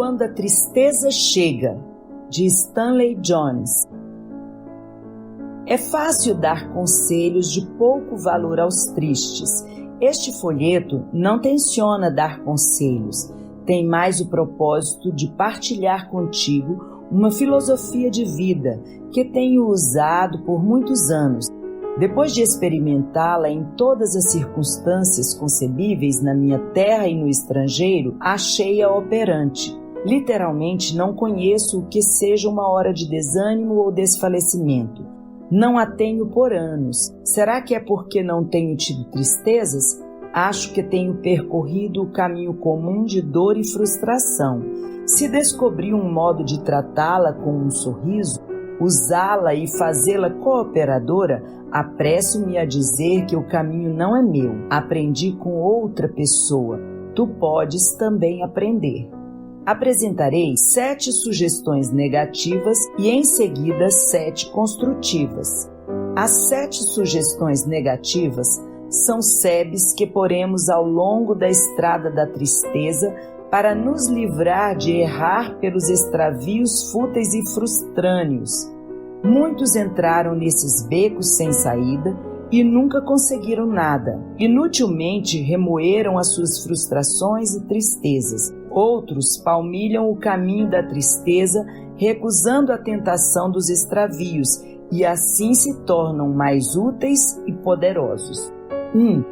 Quando a tristeza chega, de Stanley Jones. É fácil dar conselhos de pouco valor aos tristes. Este folheto não tenciona dar conselhos, tem mais o propósito de partilhar contigo uma filosofia de vida que tenho usado por muitos anos. Depois de experimentá-la em todas as circunstâncias concebíveis na minha terra e no estrangeiro, achei-a operante. Literalmente não conheço o que seja uma hora de desânimo ou desfalecimento. Não a tenho por anos. Será que é porque não tenho tido tristezas? Acho que tenho percorrido o caminho comum de dor e frustração. Se descobri um modo de tratá-la com um sorriso, usá-la e fazê-la cooperadora, apresso-me a dizer que o caminho não é meu. Aprendi com outra pessoa. Tu podes também aprender. Apresentarei 7 sugestões negativas e em seguida 7 construtivas. As 7 sugestões negativas são sebes que poremos ao longo da estrada da tristeza para nos livrar de errar pelos extravios fúteis e frustrâneos. Muitos entraram nesses becos sem saída e nunca conseguiram nada. Inutilmente remoeram as suas frustrações e tristezas. Outros palmilham o caminho da tristeza, recusando a tentação dos extravios, e assim se tornam mais úteis e poderosos.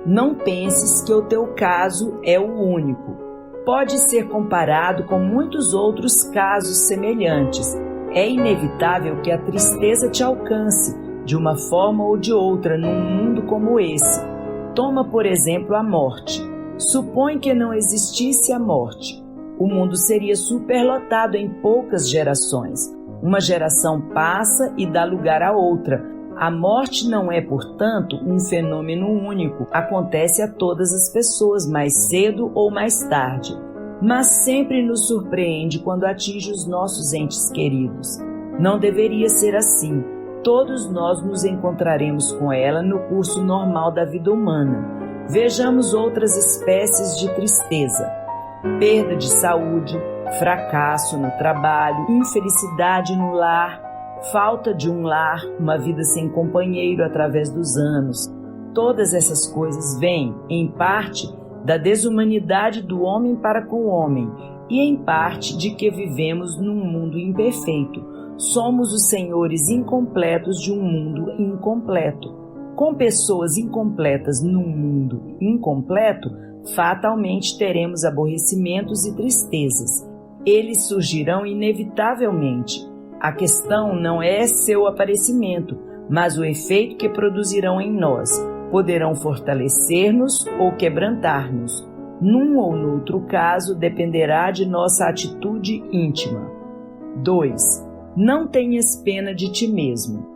Não penses que o teu caso é o único. Pode ser comparado com muitos outros casos semelhantes. É inevitável que a tristeza te alcance, de uma forma ou de outra, num mundo como esse. Toma, por exemplo, a morte. Supõe que não existisse a morte. O mundo seria superlotado em poucas gerações. Uma geração passa e dá lugar a outra. A morte não é, portanto, um fenômeno único. Acontece a todas as pessoas, mais cedo ou mais tarde. Mas sempre nos surpreende quando atinge os nossos entes queridos. Não deveria ser assim. Todos nós nos encontraremos com ela no curso normal da vida humana. Vejamos outras espécies de tristeza. Perda de saúde, fracasso no trabalho, infelicidade no lar, falta de um lar, uma vida sem companheiro através dos anos. Todas essas coisas vêm, em parte, da desumanidade do homem para com o homem e em parte de que vivemos num mundo imperfeito. Somos os senhores incompletos de um mundo incompleto. Com pessoas incompletas num mundo incompleto, fatalmente teremos aborrecimentos e tristezas. Eles surgirão inevitavelmente. A questão não é seu aparecimento, mas o efeito que produzirão em nós. Poderão fortalecer-nos ou quebrantar-nos. Num ou noutro caso, dependerá de nossa atitude íntima. 2. Não tenhas pena de ti mesmo.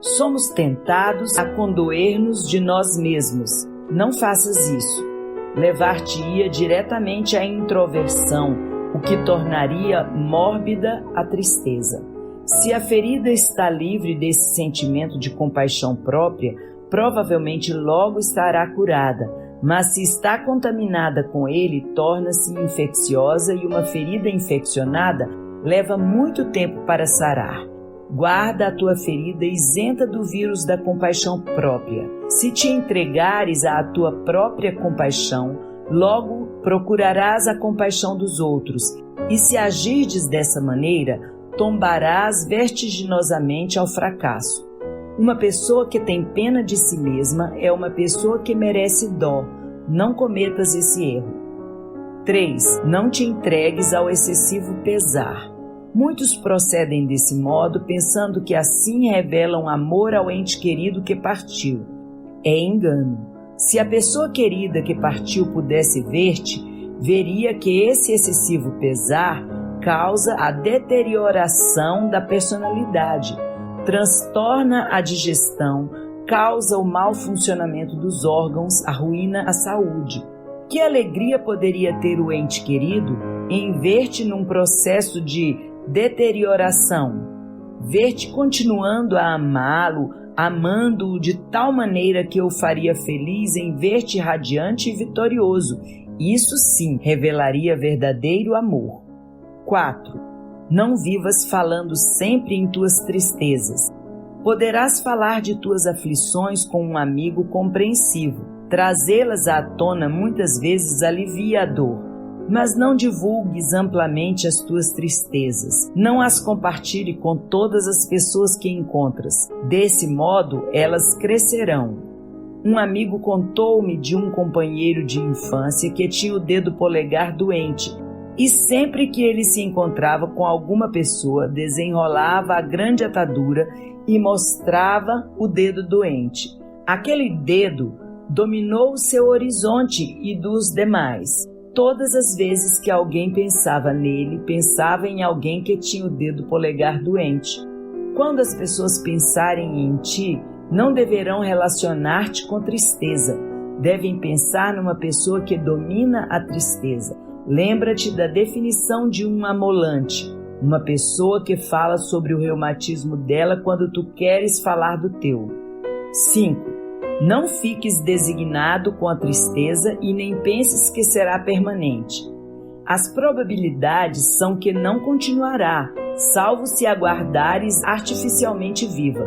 Somos tentados a condoer-nos de nós mesmos. Não faças isso. Levar-te-ia diretamente à introversão, o que tornaria mórbida a tristeza. Se a ferida está livre desse sentimento de compaixão própria, provavelmente logo estará curada, mas se está contaminada com ele, torna-se infecciosa e uma ferida infeccionada leva muito tempo para sarar. Guarda a tua ferida isenta do vírus da compaixão própria. Se te entregares à tua própria compaixão, logo procurarás a compaixão dos outros, e se agirdes dessa maneira, tombarás vertiginosamente ao fracasso. Uma pessoa que tem pena de si mesma é uma pessoa que merece dó. Não cometas esse erro. 3. Não te entregues ao excessivo pesar. Muitos procedem desse modo, pensando que assim revelam amor ao ente querido que partiu. É engano. Se a pessoa querida que partiu pudesse ver-te, veria que esse excessivo pesar causa a deterioração da personalidade, transtorna a digestão, causa o mau funcionamento dos órgãos, arruína a saúde. Que alegria poderia ter o ente querido em ver-te num processo de deterioração? Ver-te continuando a amá-lo, amando-o de tal maneira que eu faria feliz em ver-te radiante e vitorioso. Isso sim revelaria verdadeiro amor. 4. Não vivas falando sempre em tuas tristezas. Poderás falar de tuas aflições com um amigo compreensivo. Trazê-las à tona muitas vezes alivia a dor. Mas não divulgues amplamente as tuas tristezas. Não as compartilhe com todas as pessoas que encontras. Desse modo, elas crescerão. Um amigo contou-me de um companheiro de infância que tinha o dedo polegar doente e sempre que ele se encontrava com alguma pessoa, desenrolava a grande atadura e mostrava o dedo doente. Aquele dedo dominou o seu horizonte e dos demais. Todas as vezes que alguém pensava nele, pensava em alguém que tinha o dedo polegar doente. Quando as pessoas pensarem em ti, não deverão relacionar-te com tristeza. Devem pensar numa pessoa que domina a tristeza. Lembra-te da definição de um amolante, uma pessoa que fala sobre o reumatismo dela quando tu queres falar do teu. 5. Não fiques designado com a tristeza e nem penses que será permanente. As probabilidades são que não continuará, salvo se aguardares artificialmente viva.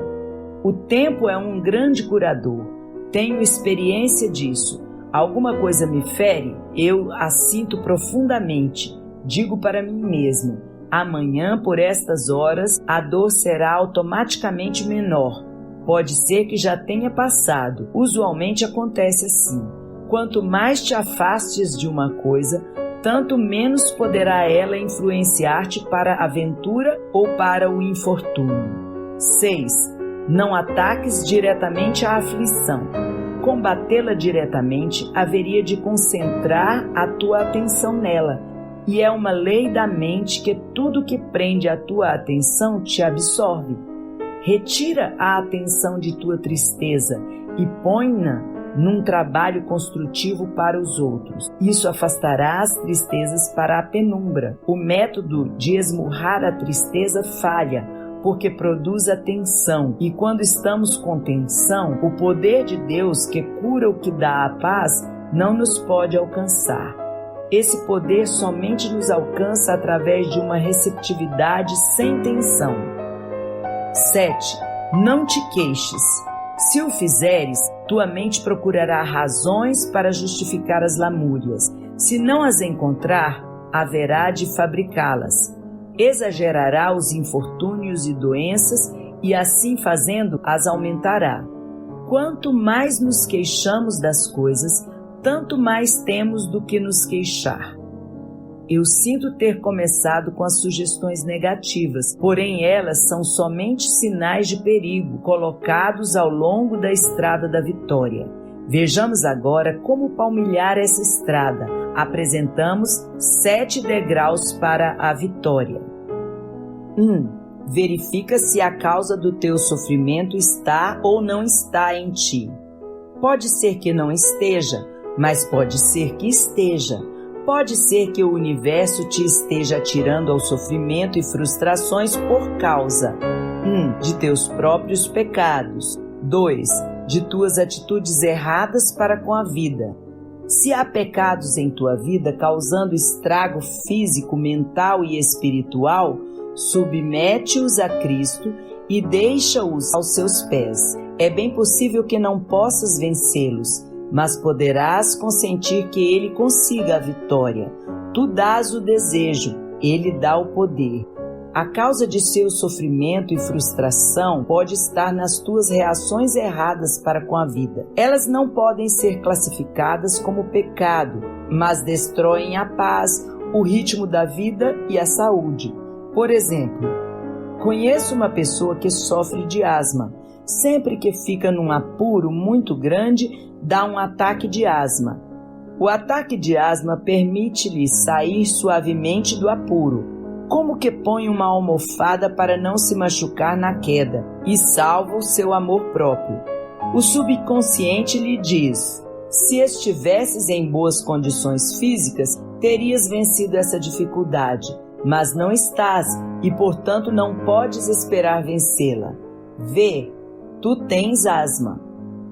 O tempo é um grande curador. Tenho experiência disso. Alguma coisa me fere? Eu a sinto profundamente. Digo para mim mesmo: amanhã, por estas horas, a dor será automaticamente menor. Pode ser que já tenha passado. Usualmente acontece assim. Quanto mais te afastes de uma coisa, tanto menos poderá ela influenciar-te para a aventura ou para o infortúnio. 6. Não ataques diretamente a aflição. Combatê-la diretamente haveria de concentrar a tua atenção nela, e é uma lei da mente que tudo que prende a tua atenção te absorve. Retira a atenção de tua tristeza e põe-na num trabalho construtivo para os outros. Isso afastará as tristezas para a penumbra. O método de esmurrar a tristeza falha, porque produz a tensão, e quando estamos com tensão, o poder de Deus, que cura o que dá a paz, não nos pode alcançar. Esse poder somente nos alcança através de uma receptividade sem tensão. 7. Não te queixes. Se o fizeres, tua mente procurará razões para justificar as lamúrias. Se não as encontrar, haverá de fabricá-las. Exagerará os infortúnios e doenças e, assim fazendo, as aumentará. Quanto mais nos queixamos das coisas, tanto mais temos do que nos queixar. Eu sinto ter começado com as sugestões negativas, porém elas são somente sinais de perigo colocados ao longo da estrada da vitória. Vejamos agora como palmilhar essa estrada. Apresentamos 7 degraus para a vitória. 1. Verifica se a causa do teu sofrimento está ou não está em ti. Pode ser que não esteja, mas pode ser que esteja. Pode ser que o universo te esteja atirando ao sofrimento e frustrações por causa 1. De teus próprios pecados. 2. De tuas atitudes erradas para com a vida. Se há pecados em tua vida causando estrago físico, mental e espiritual, submete-os a Cristo e deixa-os aos seus pés. É bem possível que não possas vencê-los, mas poderás consentir que ele consiga a vitória. Tu dás o desejo, ele dá o poder. A causa de seu sofrimento e frustração pode estar nas tuas reações erradas para com a vida. Elas não podem ser classificadas como pecado, mas destroem a paz, o ritmo da vida e a saúde. Por exemplo, conheço uma pessoa que sofre de asma. Sempre que fica num apuro muito grande, dá um ataque de asma. O ataque de asma permite-lhe sair suavemente do apuro, como que põe uma almofada para não se machucar na queda, e salva o seu amor próprio. O subconsciente lhe diz: se estivesses em boas condições físicas, terias vencido essa dificuldade, mas não estás e, portanto, não podes esperar vencê-la. Vê, tu tens asma.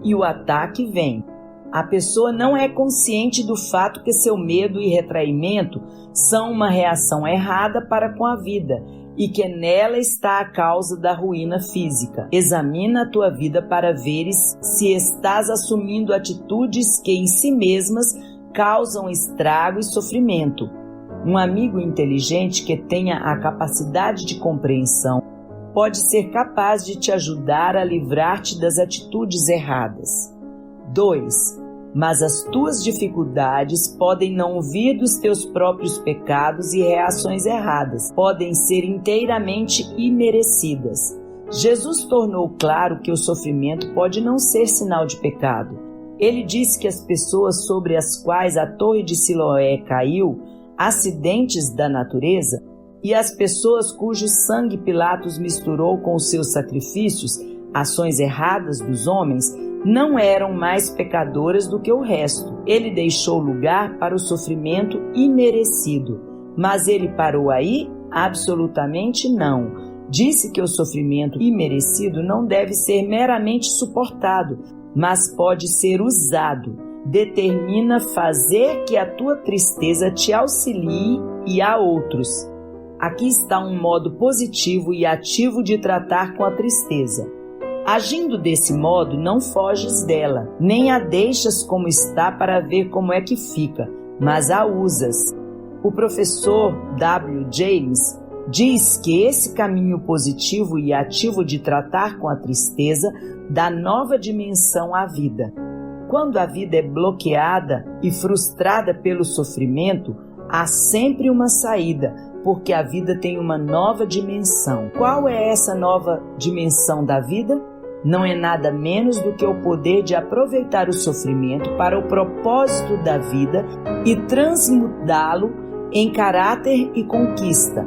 E o ataque vem. A pessoa não é consciente do fato que seu medo e retraimento são uma reação errada para com a vida e que nela está a causa da ruína física. Examina a tua vida para veres se estás assumindo atitudes que em si mesmas causam estrago e sofrimento. Um amigo inteligente que tenha a capacidade de compreensão pode ser capaz de te ajudar a livrar-te das atitudes erradas. 2. Mas as tuas dificuldades podem não vir dos teus próprios pecados e reações erradas, podem ser inteiramente imerecidas. Jesus tornou claro que o sofrimento pode não ser sinal de pecado. Ele disse que as pessoas sobre as quais a torre de Siloé caiu, acidentes da natureza, e as pessoas cujo sangue Pilatos misturou com os seus sacrifícios, ações erradas dos homens, não eram mais pecadoras do que o resto. Ele deixou lugar para o sofrimento imerecido. Mas ele parou aí? Absolutamente não. Disse que o sofrimento imerecido não deve ser meramente suportado, mas pode ser usado. Determina fazer que a tua tristeza te auxilie e a outros. Aqui está um modo positivo e ativo de tratar com a tristeza. Agindo desse modo, não foges dela, nem a deixas como está para ver como é que fica, mas a usas. O professor W. James diz que esse caminho positivo e ativo de tratar com a tristeza dá nova dimensão à vida. Quando a vida é bloqueada e frustrada pelo sofrimento, há sempre uma saída, porque a vida tem uma nova dimensão. Qual é essa nova dimensão da vida? Não é nada menos do que o poder de aproveitar o sofrimento para o propósito da vida e transmudá-lo em caráter e conquista.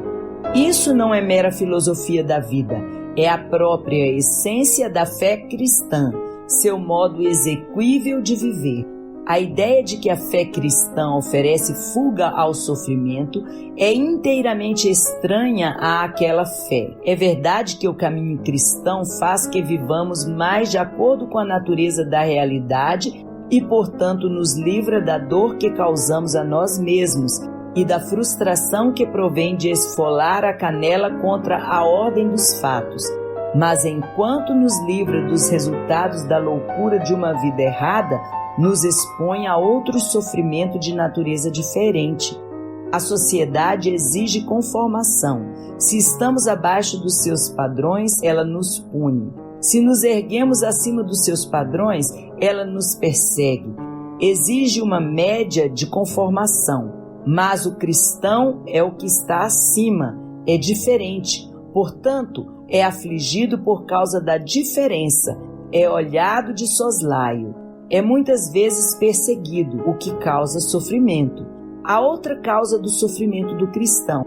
Isso não é mera filosofia da vida, é a própria essência da fé cristã, seu modo exequível de viver. A ideia de que a fé cristã oferece fuga ao sofrimento é inteiramente estranha àquela fé. É verdade que o caminho cristão faz que vivamos mais de acordo com a natureza da realidade e, portanto, nos livra da dor que causamos a nós mesmos e da frustração que provém de esfolar a canela contra a ordem dos fatos. Mas enquanto nos livra dos resultados da loucura de uma vida errada, nos expõe a outro sofrimento de natureza diferente. A sociedade exige conformação. Se estamos abaixo dos seus padrões, ela nos pune. Se nos erguemos acima dos seus padrões, ela nos persegue. Exige uma média de conformação. Mas o cristão é o que está acima, é diferente. Portanto, é afligido por causa da diferença, é olhado de soslaio. É muitas vezes perseguido, o que causa sofrimento. A outra causa do sofrimento do cristão.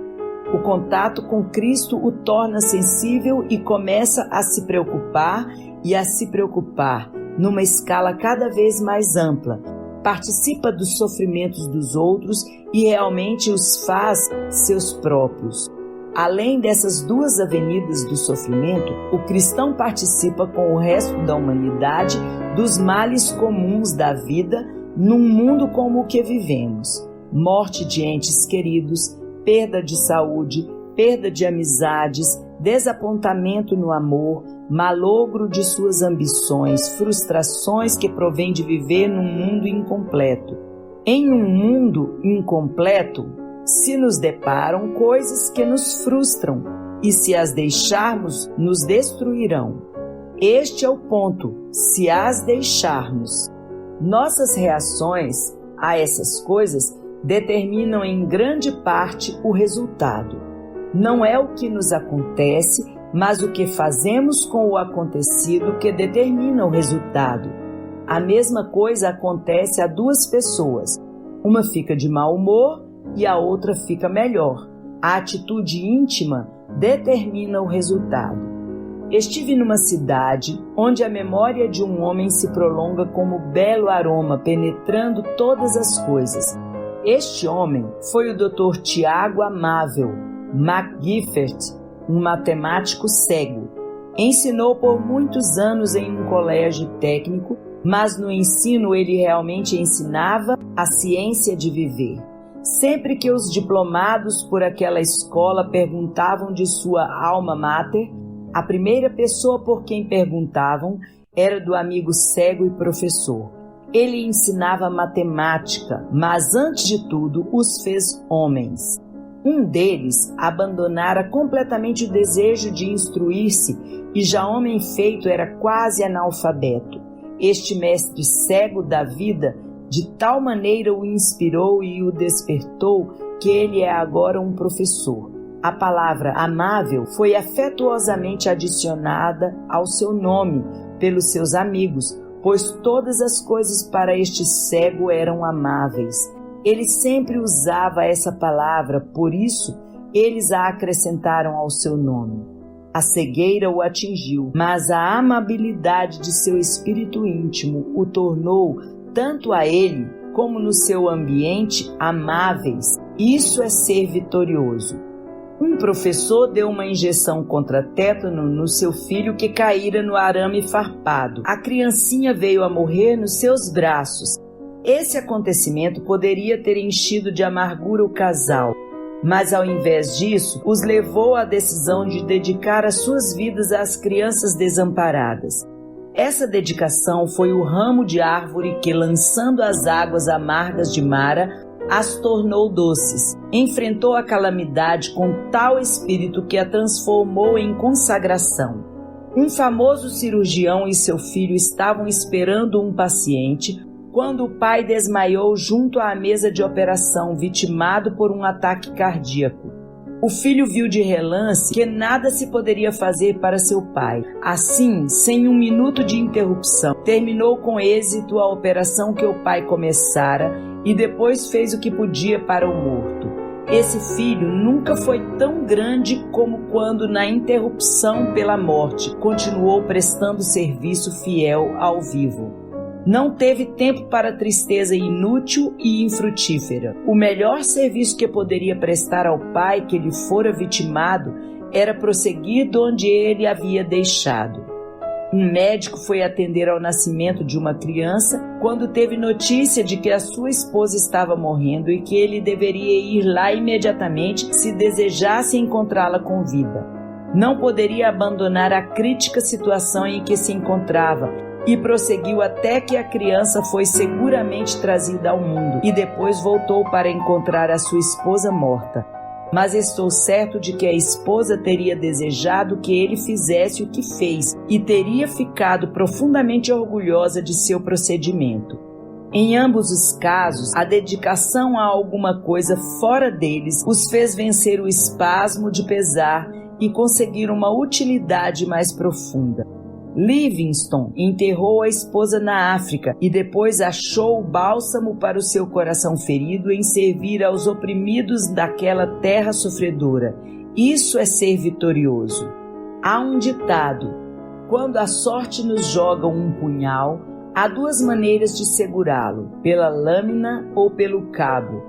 O contato com Cristo o torna sensível e começa a se preocupar numa escala cada vez mais ampla. Participa dos sofrimentos dos outros e realmente os faz seus próprios. Além dessas duas avenidas do sofrimento, o cristão participa com o resto da humanidade dos males comuns da vida num mundo como o que vivemos. Morte de entes queridos, perda de saúde, perda de amizades, desapontamento no amor, malogro de suas ambições, frustrações que provêm de viver num mundo incompleto. Em um mundo incompleto, se nos deparam coisas que nos frustram e, se as deixarmos, nos destruirão. Este é o ponto, se as deixarmos. Nossas reações a essas coisas determinam em grande parte o resultado. Não é o que nos acontece, mas o que fazemos com o acontecido que determina o resultado. A mesma coisa acontece a duas pessoas. Uma fica de mau humor e a outra fica melhor. A atitude íntima determina o resultado. Estive numa cidade onde a memória de um homem se prolonga como belo aroma penetrando todas as coisas. Este homem foi o Dr. Tiago Amável McGiffert, um matemático cego. Ensinou por muitos anos em um colégio técnico mas no ensino ele realmente ensinava a ciência de viver. Sempre que os diplomados por aquela escola perguntavam de sua alma mater, a primeira pessoa por quem perguntavam era do amigo cego e professor. Ele ensinava matemática, mas antes de tudo os fez homens. Um deles abandonara completamente o desejo de instruir-se e já homem feito era quase analfabeto. Este mestre cego da vida de tal maneira o inspirou e o despertou que ele é agora um professor. A palavra amável foi afetuosamente adicionada ao seu nome pelos seus amigos, pois todas as coisas para este cego eram amáveis. Ele sempre usava essa palavra, por isso eles a acrescentaram ao seu nome. A cegueira o atingiu, mas a amabilidade de seu espírito íntimo o tornou, tanto a ele como no seu ambiente, amáveis. Isso é ser vitorioso. Um professor deu uma injeção contra tétano no seu filho que caíra no arame farpado. A criancinha veio a morrer nos seus braços. Esse acontecimento poderia ter enchido de amargura o casal, mas ao invés disso, os levou à decisão de dedicar as suas vidas às crianças desamparadas. Essa dedicação foi o ramo de árvore que, lançando as águas amargas de Mara, as tornou doces. Enfrentou a calamidade com tal espírito que a transformou em consagração. Um famoso cirurgião e seu filho estavam esperando um paciente quando o pai desmaiou junto à mesa de operação, vitimado por um ataque cardíaco. O filho viu de relance que nada se poderia fazer para seu pai. Assim, sem um minuto de interrupção, terminou com êxito a operação que o pai começara e depois fez o que podia para o morto. Esse filho nunca foi tão grande como quando, na interrupção pela morte, continuou prestando serviço fiel ao vivo. Não teve tempo para tristeza inútil e infrutífera. O melhor serviço que poderia prestar ao pai que lhe fora vitimado era prosseguir de onde ele havia deixado. Um médico foi atender ao nascimento de uma criança quando teve notícia de que a sua esposa estava morrendo e que ele deveria ir lá imediatamente se desejasse encontrá-la com vida. Não poderia abandonar a crítica situação em que se encontrava e prosseguiu até que a criança foi seguramente trazida ao mundo e depois voltou para encontrar a sua esposa morta. Mas estou certo de que a esposa teria desejado que ele fizesse o que fez e teria ficado profundamente orgulhosa de seu procedimento. Em ambos os casos, a dedicação a alguma coisa fora deles os fez vencer o espasmo de pesar e conseguir uma utilidade mais profunda. Livingstone enterrou a esposa na África e depois achou o bálsamo para o seu coração ferido em servir aos oprimidos daquela terra sofredora. Isso é ser vitorioso. Há um ditado: quando a sorte nos joga um punhal, há duas maneiras de segurá-lo, pela lâmina ou pelo cabo.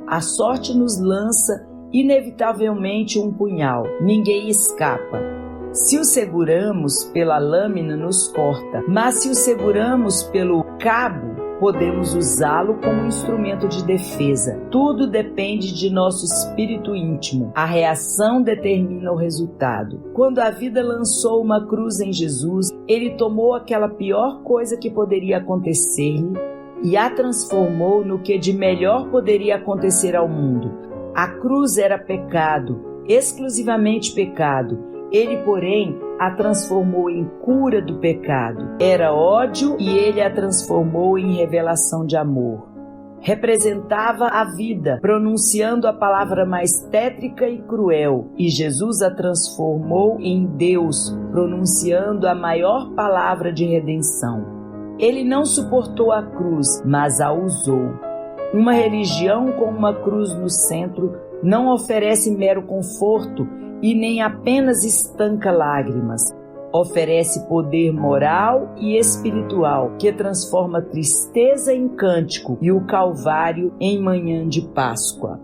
A sorte nos lança inevitavelmente um punhal, ninguém escapa. Se o seguramos pela lâmina, nos corta, mas se o seguramos pelo cabo, podemos usá-lo como instrumento de defesa. Tudo depende de nosso espírito íntimo. A reação determina o resultado. Quando a vida lançou uma cruz em Jesus, ele tomou aquela pior coisa que poderia acontecer-lhe e a transformou no que de melhor poderia acontecer ao mundo. A cruz era pecado, exclusivamente pecado. Ele, porém, a transformou em cura do pecado. Era ódio e ele a transformou em revelação de amor. Representava a vida, pronunciando a palavra mais tétrica e cruel, e Jesus a transformou em Deus, pronunciando a maior palavra de redenção. Ele não suportou a cruz, mas a usou. Uma religião com uma cruz no centro não oferece mero conforto e nem apenas estanca lágrimas. Oferece poder moral e espiritual que transforma tristeza em cântico e o Calvário em manhã de Páscoa.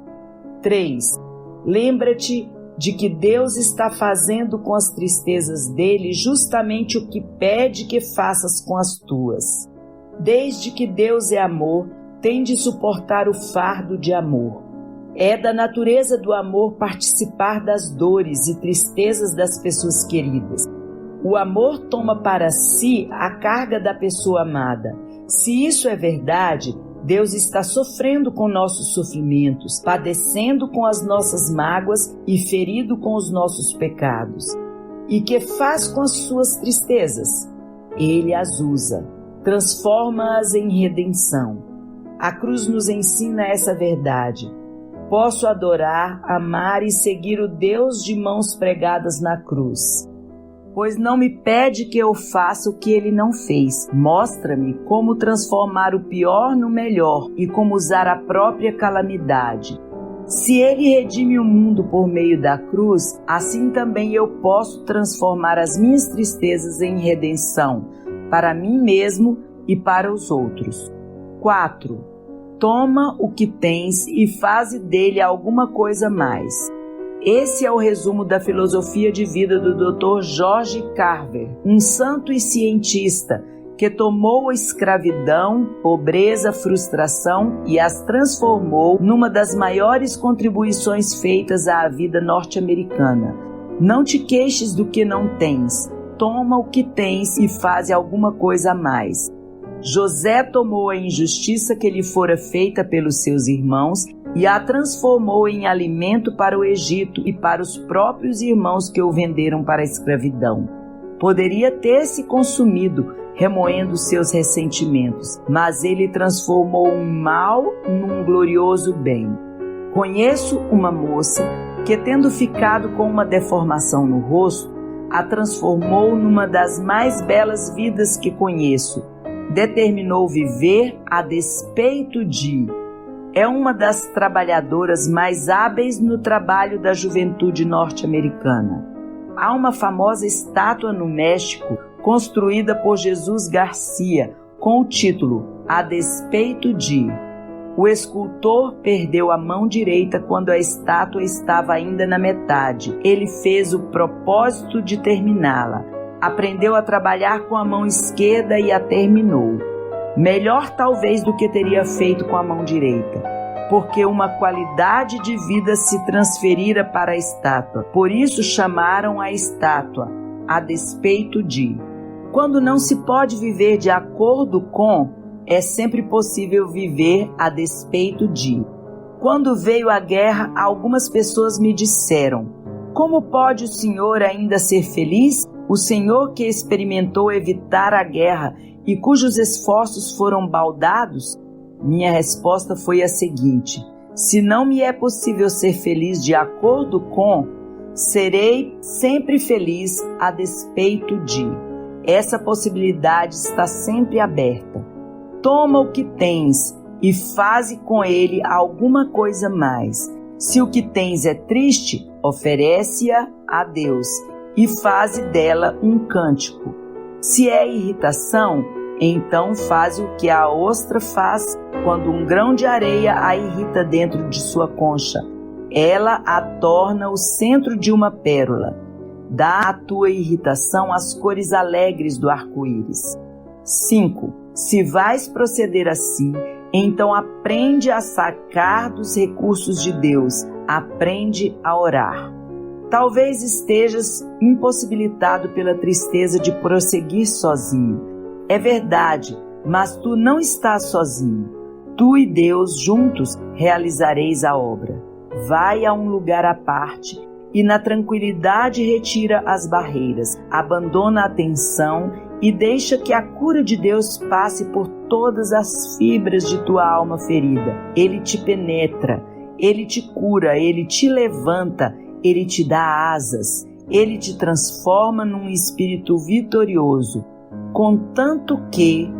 3. Lembra-te de que Deus está fazendo com as tristezas dele justamente o que pede que faças com as tuas. Desde que Deus é amor, tem de suportar o fardo de amor. É da natureza do amor participar das dores e tristezas das pessoas queridas. O amor toma para si a carga da pessoa amada. Se isso é verdade, Deus está sofrendo com nossos sofrimentos, padecendo com as nossas mágoas e ferido com os nossos pecados. E que faz com as suas tristezas? Ele as usa, transforma-as em redenção. A cruz nos ensina essa verdade. Posso adorar, amar e seguir o Deus de mãos pregadas na cruz. Pois não me pede que eu faça o que ele não fez. Mostra-me como transformar o pior no melhor e como usar a própria calamidade. Se ele redime o mundo por meio da cruz, assim também eu posso transformar as minhas tristezas em redenção, para mim mesmo e para os outros. 4. Toma o que tens e faze dele alguma coisa mais. Esse é o resumo da filosofia de vida do Dr. George Carver, um santo e cientista que tomou a escravidão, pobreza, frustração e as transformou numa das maiores contribuições feitas à vida norte-americana. Não te queixes do que não tens, toma o que tens e faze alguma coisa a mais. José tomou a injustiça que lhe fora feita pelos seus irmãos e a transformou em alimento para o Egito e para os próprios irmãos que o venderam para a escravidão. Poderia ter se consumido, remoendo seus ressentimentos, mas ele transformou um mal num glorioso bem. Conheço uma moça que, tendo ficado com uma deformação no rosto, a transformou numa das mais belas vidas que conheço. Determinou viver a despeito de... É uma das trabalhadoras mais hábeis no trabalho da juventude norte-americana. Há uma famosa estátua no México, construída por Jesus Garcia, com o título A Despeito de... O escultor perdeu a mão direita quando a estátua estava ainda na metade. Ele fez o propósito de terminá-la. Aprendeu a trabalhar com a mão esquerda e a terminou. Melhor talvez do que teria feito com a mão direita, porque uma qualidade de vida se transferira para a estátua. Por isso chamaram a estátua A Despeito de... Quando não se pode viver de acordo com, é sempre possível viver a despeito de. Quando veio a guerra, algumas pessoas me disseram: como pode o senhor ainda ser feliz? O senhor que experimentou evitar a guerra e cujos esforços foram baldados? Minha resposta foi a seguinte: se não me é possível ser feliz de acordo com, serei sempre feliz a despeito de. Essa possibilidade está sempre aberta. Toma o que tens e faze com ele alguma coisa mais. Se o que tens é triste, oferece-a a Deus e faze dela um cântico. Se é irritação, então faze o que a ostra faz quando um grão de areia a irrita dentro de sua concha. Ela a torna o centro de uma pérola. Dá à tua irritação as cores alegres do arco-íris. 5. Se vais proceder assim, então aprende a sacar dos recursos de Deus, aprende a orar. Talvez estejas impossibilitado pela tristeza de prosseguir sozinho. É verdade, mas tu não estás sozinho. Tu e Deus juntos realizareis a obra. Vai a um lugar à parte e na tranquilidade retira as barreiras, abandona a tensão e deixa que a cura de Deus passe por todas as fibras de tua alma ferida. Ele te penetra, Ele te cura, Ele te levanta, Ele te dá asas, Ele te transforma num espírito vitorioso, contanto que,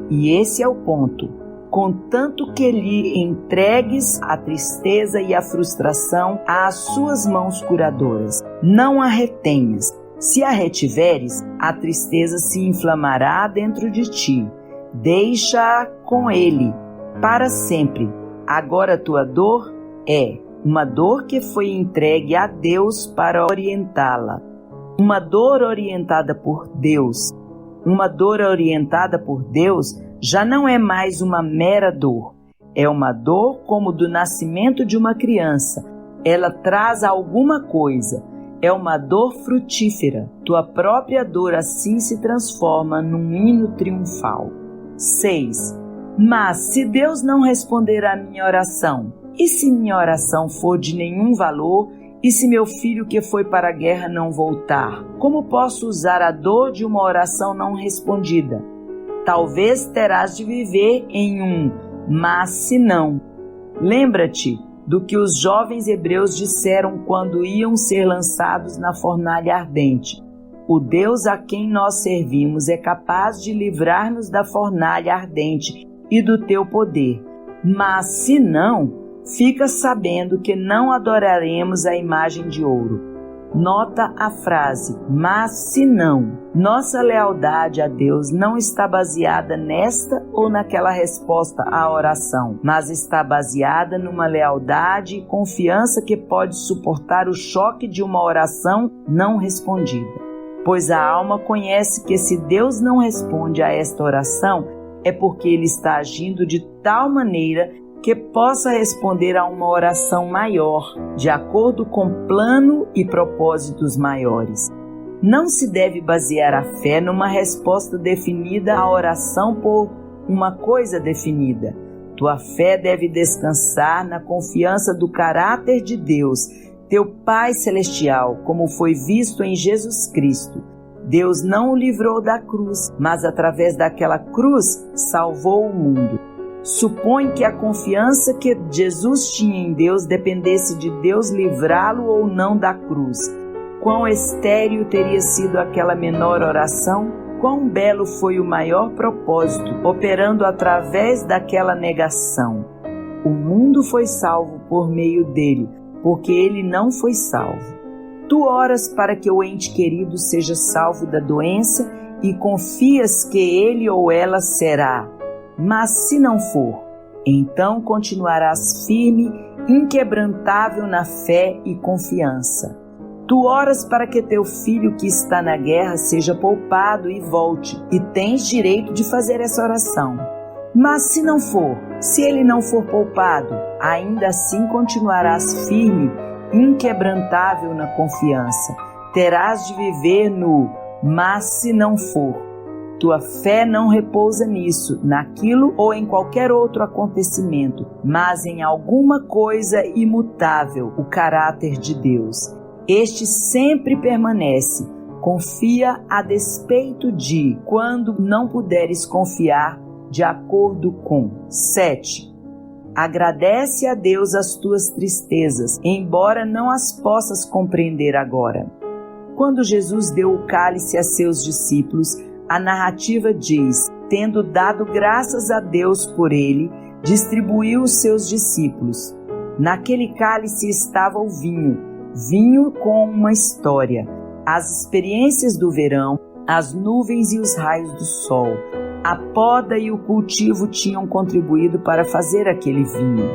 e esse é o ponto, contanto que lhe entregues a tristeza e a frustração às suas mãos curadoras. Não a retenhas. Se a retiveres, a tristeza se inflamará dentro de ti. Deixa-a com ele, para sempre. Agora a tua dor é uma dor que foi entregue a Deus para orientá-la. Uma dor orientada por Deus. Uma dor orientada por Deus já não é mais uma mera dor. É uma dor como do nascimento de uma criança. Ela traz alguma coisa. É uma dor frutífera. Tua própria dor assim se transforma num hino triunfal. 6. Mas se Deus não responder à minha oração, e se minha oração for de nenhum valor, e se meu filho que foi para a guerra não voltar, como posso usar a dor de uma oração não respondida? Talvez terás de viver em um mas se não. Lembra-te do que os jovens hebreus disseram quando iam ser lançados na fornalha ardente. O Deus a quem nós servimos é capaz de livrar-nos da fornalha ardente e do teu poder. Mas se não, fica sabendo que não adoraremos a imagem de ouro. Nota a frase, mas se não. Nossa lealdade a Deus não está baseada nesta ou naquela resposta à oração, mas está baseada numa lealdade e confiança que pode suportar o choque de uma oração não respondida. Pois a alma conhece que se Deus não responde a esta oração, é porque Ele está agindo de tal maneira que possa responder a uma oração maior, de acordo com plano e propósitos maiores. Não se deve basear a fé numa resposta definida à oração por uma coisa definida. Tua fé deve descansar na confiança do caráter de Deus, teu Pai Celestial, como foi visto em Jesus Cristo. Deus não o livrou da cruz, mas através daquela cruz salvou o mundo. Supõe que a confiança que Jesus tinha em Deus dependesse de Deus livrá-lo ou não da cruz. Quão estéril teria sido aquela menor oração? Quão belo foi o maior propósito operando através daquela negação? O mundo foi salvo por meio dele, porque ele não foi salvo. Tu oras para que o ente querido seja salvo da doença e confias que ele ou ela será. Mas se não for, então continuarás firme, inquebrantável na fé e confiança. Tu oras para que teu filho que está na guerra seja poupado e volte, e tens direito de fazer essa oração. Mas se não for, se ele não for poupado, ainda assim continuarás firme, inquebrantável na confiança. Terás de viver no mas se não for. Tua fé não repousa nisso, naquilo ou em qualquer outro acontecimento, mas em alguma coisa imutável, o caráter de Deus. Este sempre permanece. Confia a despeito de, quando não puderes confiar, de acordo com. 7. Agradece a Deus as tuas tristezas, embora não as possas compreender agora. Quando Jesus deu o cálice a seus discípulos, a narrativa diz, tendo dado graças a Deus por ele, distribuiu os seus discípulos. Naquele cálice estava o vinho com uma história, as experiências do verão, as nuvens e os raios do sol. A poda e o cultivo tinham contribuído para fazer aquele vinho.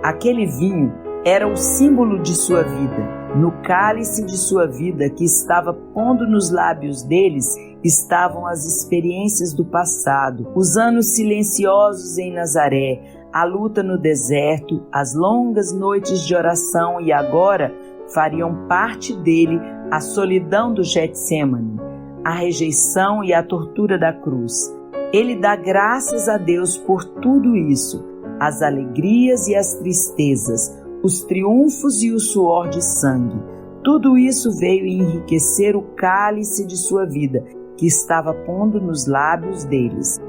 Aquele vinho era o símbolo de sua vida. No cálice de sua vida que estava pondo nos lábios deles, estavam as experiências do passado, os anos silenciosos em Nazaré, a luta no deserto, as longas noites de oração e agora fariam parte dele a solidão do Getsêmani, a rejeição e a tortura da cruz. Ele dá graças a Deus por tudo isso, as alegrias e as tristezas, os triunfos e o suor de sangue. Tudo isso veio enriquecer o cálice de sua vida, que estava pondo nos lábios deles.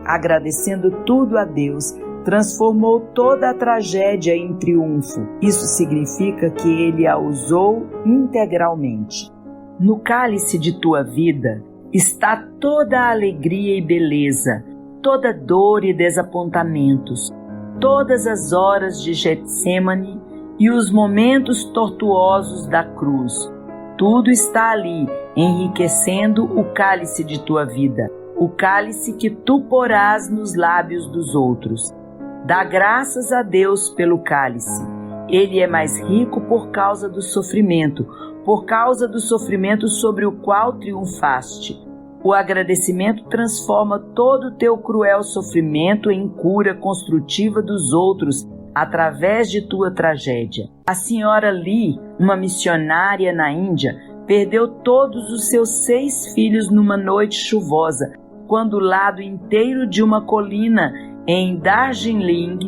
Agradecendo tudo a Deus, transformou toda a tragédia em triunfo. Isso significa que ele a usou integralmente. No cálice de tua vida está toda a alegria e beleza, toda dor e desapontamentos, todas as horas de Getsêmani e os momentos tortuosos da cruz. Tudo está ali, enriquecendo o cálice de tua vida, o cálice que tu porás nos lábios dos outros. Dá graças a Deus pelo cálice. Ele é mais rico por causa do sofrimento sobre o qual triunfaste. O agradecimento transforma todo o teu cruel sofrimento em cura construtiva dos outros através de tua tragédia. A senhora Lee, uma missionária na Índia, perdeu todos os seus 6 filhos numa noite chuvosa, quando o lado inteiro de uma colina em Darjeeling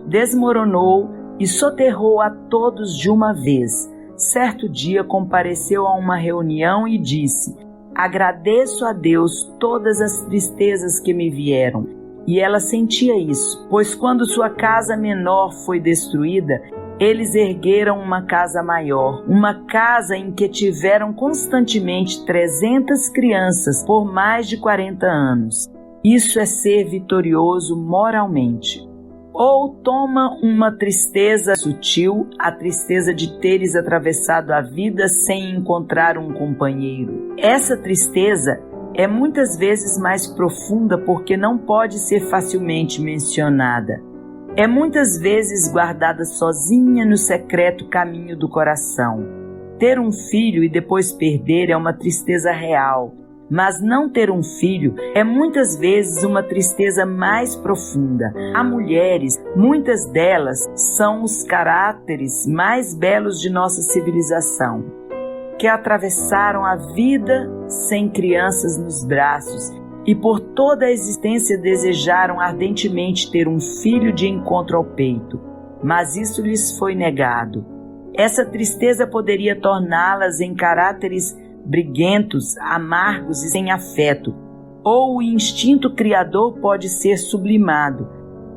desmoronou e soterrou a todos de uma vez. Certo dia compareceu a uma reunião e disse: agradeço a Deus todas as tristezas que me vieram. E ela sentia isso, pois quando sua casa menor foi destruída, eles ergueram uma casa maior, uma casa em que tiveram constantemente 300 crianças por mais de 40 anos. Isso é ser vitorioso moralmente. Ou toma uma tristeza sutil, a tristeza de teres atravessado a vida sem encontrar um companheiro. Essa tristeza é muitas vezes mais profunda porque não pode ser facilmente mencionada. É muitas vezes guardada sozinha no secreto caminho do coração. Ter um filho e depois perder é uma tristeza real, mas não ter um filho é muitas vezes uma tristeza mais profunda. Há mulheres, muitas delas são os caráteres mais belos de nossa civilização, que atravessaram a vida sem crianças nos braços e por toda a existência desejaram ardentemente ter um filho de encontro ao peito, mas isso lhes foi negado. Essa tristeza poderia torná-las em caráteres briguentos, amargos e sem afeto, ou o instinto criador pode ser sublimado,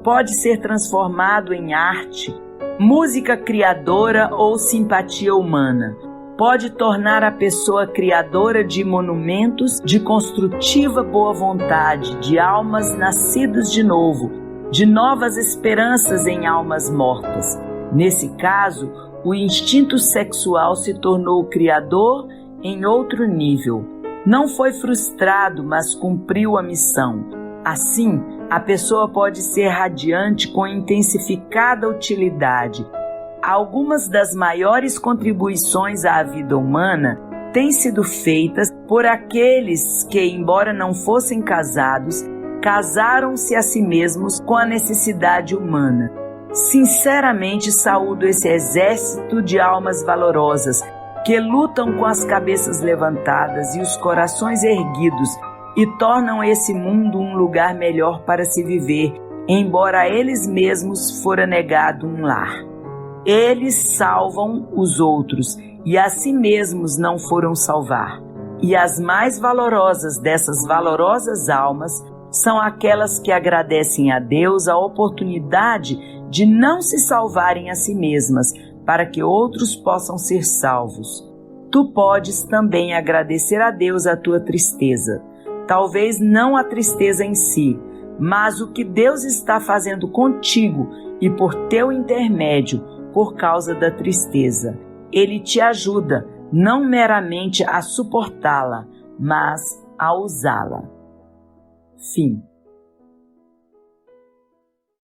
pode ser transformado em arte, música criadora ou simpatia humana. Pode tornar a pessoa criadora de monumentos de construtiva boa vontade, de almas nascidas de novo, de novas esperanças em almas mortas. Nesse caso, o instinto sexual se tornou criador em outro nível. Não foi frustrado, mas cumpriu a missão. Assim, a pessoa pode ser radiante com intensificada utilidade. Algumas das maiores contribuições à vida humana têm sido feitas por aqueles que, embora não fossem casados, casaram-se a si mesmos com a necessidade humana. Sinceramente saúdo esse exército de almas valorosas que lutam com as cabeças levantadas e os corações erguidos e tornam esse mundo um lugar melhor para se viver, embora a eles mesmos fora negado um lar. Eles salvam os outros e a si mesmos não foram salvar. E as mais valorosas dessas valorosas almas são aquelas que agradecem a Deus a oportunidade de não se salvarem a si mesmas, para que outros possam ser salvos. Tu podes também agradecer a Deus a tua tristeza. Talvez não a tristeza em si, mas o que Deus está fazendo contigo e por teu intermédio, por causa da tristeza. Ele te ajuda, não meramente a suportá-la, mas a usá-la. Fim.